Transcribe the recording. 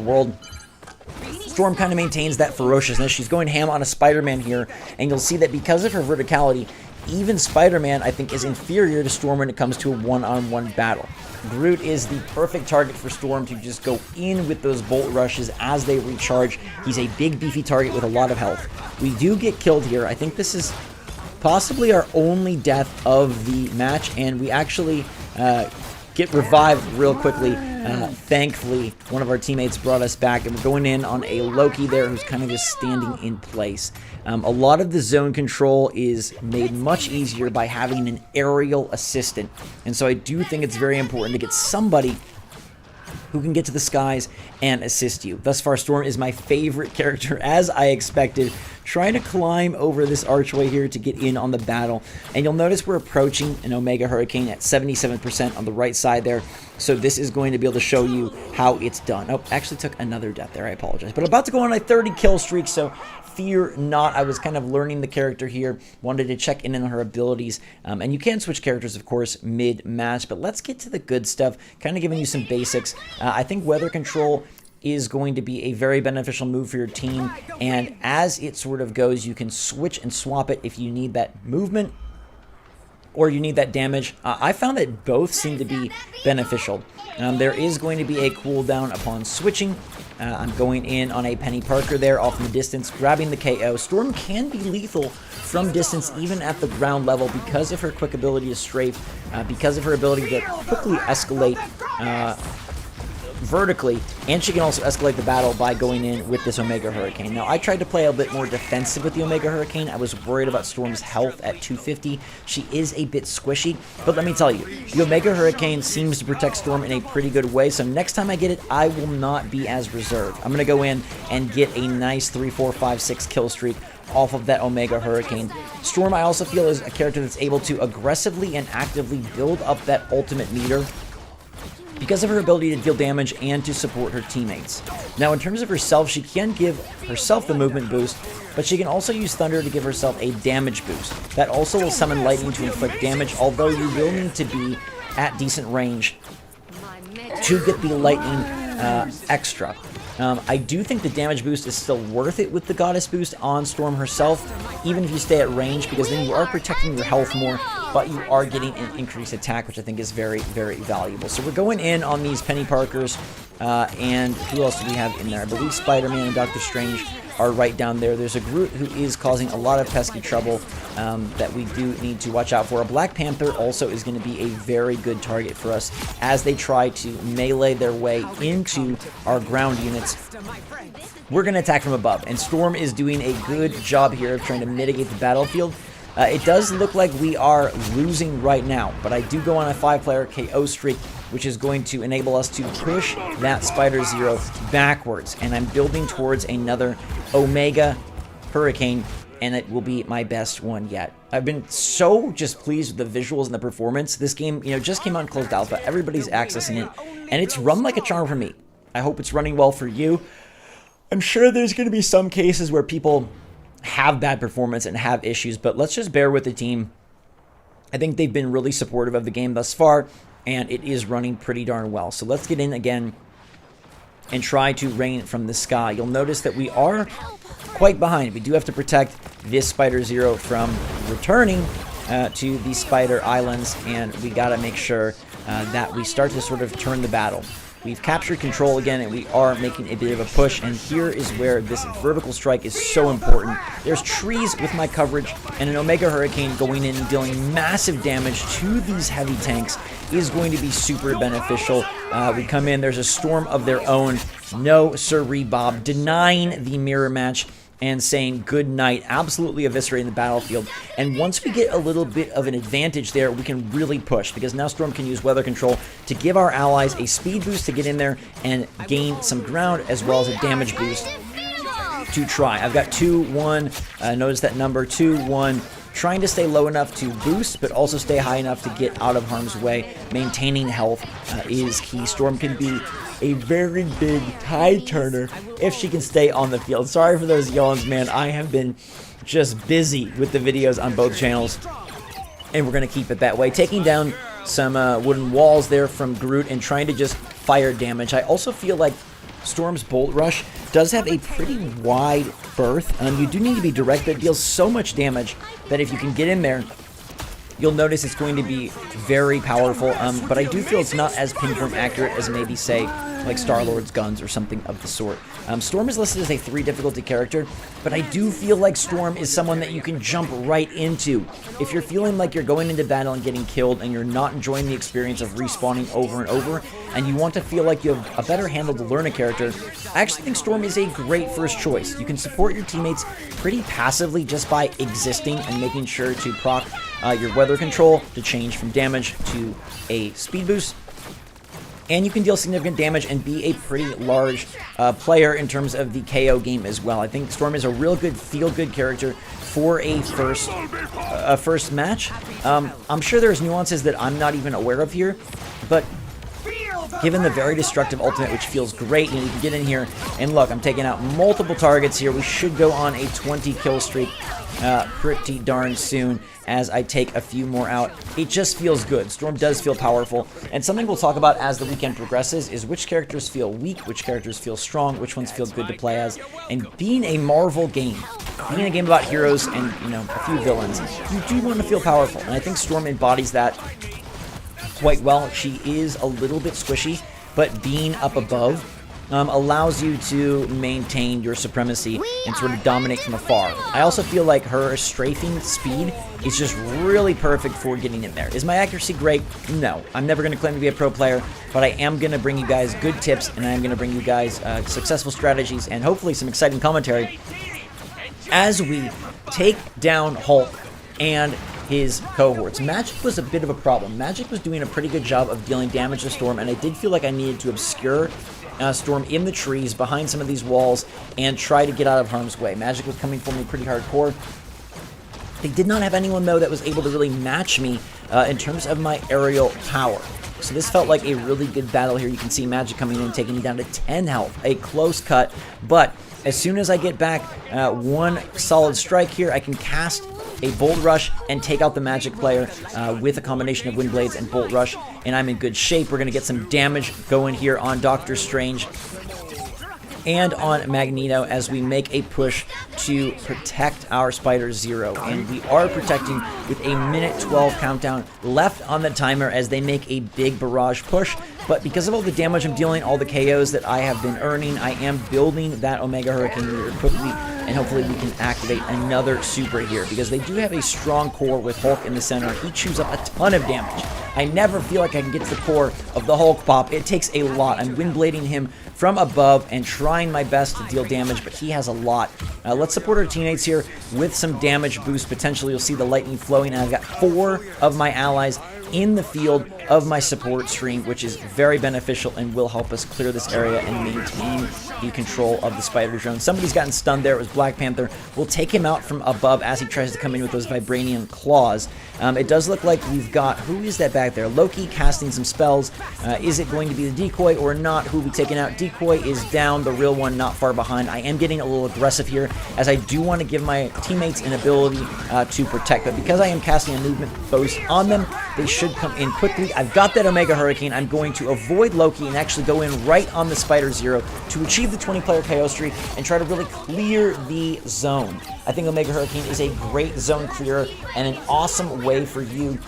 world. Storm kind of maintains that ferociousness. She's going ham on a Spider-Man here, and you'll see that because of her verticality, even Spider-Man, I think, is inferior to Storm when it comes to a one-on-one battle. Groot is the perfect target for Storm to just go in with those bolt rushes as they recharge. He's a big, beefy target with a lot of health. We do get killed here. I think this is possibly our only death of the match, and we actually get revived real quickly. Thankfully, one of our teammates brought us back, and we're going in on a Loki there who's kind of just standing in place. A lot of the zone control is made much easier by having an aerial assistant, and so I do think it's very important to get somebody who can get to the skies and assist you. Thus far, Storm is my favorite character, as I expected, trying to climb over this archway here to get in on the battle. And you'll notice we're approaching an Omega Hurricane at 77% on the right side there, so this is going to be able to show you how it's done. Oh, actually took another death there, I apologize. But about to go on a 30 kill streak, so fear not. I was kind of learning the character here, wanted to check in on her abilities, and you can switch characters, of course, mid-match, but let's get to the good stuff, kind of giving you some basics. I think weather control is going to be a very beneficial move for your team, and as it sort of goes, you can switch and swap it if you need that movement or you need that damage. I found that both seem to be beneficial. There is going to be a cooldown upon switching. I'm going in on a Penny Parker there off in the distance, grabbing the KO. Storm can be lethal from distance, even at the ground level, because of her quick ability to strafe, because of her ability to quickly escalate vertically, and she can also escalate the battle by going in with this Omega Hurricane. Now, I tried to play a bit more defensive with the Omega Hurricane. I was worried about Storm's health at 250. She is a bit squishy, but let me tell you, the Omega Hurricane seems to protect Storm in a pretty good way, so next time I get it, I will not be as reserved. I'm going to go in and get a nice 3, 4, 5, 6 kill streak off of that Omega Hurricane. Storm, I also feel, is a character that's able to aggressively and actively build up that ultimate meter because of her ability to deal damage and to support her teammates. Now, in terms of herself, she can give herself the movement boost, but she can also use Thunder to give herself a damage boost. That also will summon Lightning to inflict damage, although you will need to be at decent range to get the Lightning extra. I do think the damage boost is still worth it with the Goddess boost on Storm herself, even if you stay at range, because then you are protecting your health more, but you are getting an increased attack, which I think is very, very valuable. So we're going in on these Penny Parkers, and who else do we have in there? I believe Spider-Man and Doctor Strange are right down there. There's a Groot who is causing a lot of pesky trouble that we do need to watch out for. A Black Panther also is going to be a very good target for us as they try to melee their way into our ground units. We're going to attack from above, and Storm is doing a good job here of trying to mitigate the battlefield. It does look like we are losing right now, but I do go on a 5-player KO streak, which is going to enable us to push that Spider-Zero backwards. And I'm building towards another Omega Hurricane, and it will be my best one yet. I've been so just pleased with the visuals and the performance. This game, just came out in closed alpha. Everybody's accessing it, and it's run like a charm for me. I hope it's running well for you. I'm sure there's going to be some cases where people have bad performance and have issues, but let's just bear with the team. I think they've been really supportive of the game thus far, and it is running pretty darn well. So let's get in again and try to rain from the sky. You'll notice that we are quite behind. We do have to protect this Spider-Zero from returning to the Spider Islands, and we got to make sure that we start to sort of turn the battle. We've captured control again, and we are making a bit of a push, and here is where this vertical strike is so important. There's trees with my coverage, and an Omega Hurricane going in and dealing massive damage to these heavy tanks is going to be super beneficial. We come in, there's a Storm of their own. No sirree, Bob, denying the mirror match and saying good night, absolutely eviscerating the battlefield. And once we get a little bit of an advantage there, we can really push, because now Storm can use weather control to give our allies a speed boost to get in there and gain some ground, as well as a damage boost to try. I've got 2-1, notice that number, 2-1, trying to stay low enough to boost, but also stay high enough to get out of harm's way. Maintaining health is key. Storm can be a very big tide turner if she can stay on the field. Sorry for those yawns, man. I have been just busy with the videos on both channels, and we're going to keep it that way. Taking down some wooden walls there from Groot and trying to just fire damage. I also feel like Storm's Bolt Rush does have a pretty wide berth. You do need to be direct, but it deals so much damage that if you can get in there, you'll notice it's going to be very powerful, but I do feel it's not as pinpoint accurate as maybe, say, like Star-Lord's guns or something of the sort. Storm is listed as a 3 difficulty character, but I do feel like Storm is someone that you can jump right into. If you're feeling like you're going into battle and getting killed and you're not enjoying the experience of respawning over and over, and you want to feel like you have a better handle to learn a character, I actually think Storm is a great first choice. You can support your teammates pretty passively just by existing and making sure to proc your weather control to change from damage to a speed boost. And you can deal significant damage and be a pretty large player in terms of the KO game as well. I think Storm is a real good feel-good character for a first match. I'm sure there's nuances that I'm not even aware of here, but given the very destructive ultimate, which feels great, and you can get in here and look, I'm taking out multiple targets here. We should go on a 20 kill streak pretty darn soon as I take a few more out. It just feels good. Storm does feel powerful, and something we'll talk about as the weekend progresses is which characters feel weak, which characters feel strong, which ones feel good to play as. And being a Marvel game, being a game about heroes and, you know, a few villains, you do want to feel powerful, and I think Storm embodies that quite well. She is a little bit squishy, but being up above allows you to maintain your supremacy and sort of dominate from afar. I also feel like her strafing speed is just really perfect for getting in there. Is my accuracy great? No. I'm never going to claim to be a pro player, but I am going to bring you guys good tips, and I am going to bring you guys successful strategies and hopefully some exciting commentary as we take down Hulk and his cohorts. Magic was a bit of a problem. Magic was doing a pretty good job of dealing damage to Storm, and I did feel like I needed to obscure Storm in the trees behind some of these walls and try to get out of harm's way. Magic was coming for me pretty hardcore. They did not have anyone, though, that was able to really match me in terms of my aerial power. So this felt like a really good battle here. You can see Magic coming in, taking me down to 10 health. A close cut, but as soon as I get back one solid strike here, I can cast a Bolt Rush and take out the Magic player with a combination of Wind Blades and Bolt Rush, and I'm in good shape. We're going to get some damage going here on Doctor Strange and on Magneto as we make a push to protect our Spider-Zero. And we are protecting with a minute 12 countdown left on the timer as they make a big barrage push. But because of all the damage I'm dealing, all the KOs that I have been earning, I am building that Omega Hurricane meter quickly, and hopefully we can activate another super here, because they do have a strong core with Hulk in the center. He chews up a ton of damage. I never feel like I can get to the core of the Hulk pop. It takes a lot. I'm windblading him from above and trying my best to deal damage, but he has a lot. Let's support our teammates here with some damage boost. Potentially, you'll see the lightning flowing, and I've got 4 of my allies in the field of my support stream, which is very beneficial and will help us clear this area and maintain the control of the spider drone. Somebody's gotten stunned there. It was Black Panther. We'll take him out from above as he tries to come in with those Vibranium claws. It does look like we've got, who is that back there? Loki casting some spells. Is it going to be the decoy or not? Who we taking out? Decoy is down, the real one not far behind. I am getting a little aggressive here as I do want to give my teammates an ability to protect, but because I am casting a movement boost on them, they should come in quickly. I've got that Omega Hurricane. I'm going to avoid Loki and actually go in right on the Spider-Zero to achieve the 20-player KO streak and try to really clear the zone. I think Omega Hurricane is a great zone clearer and an awesome way for you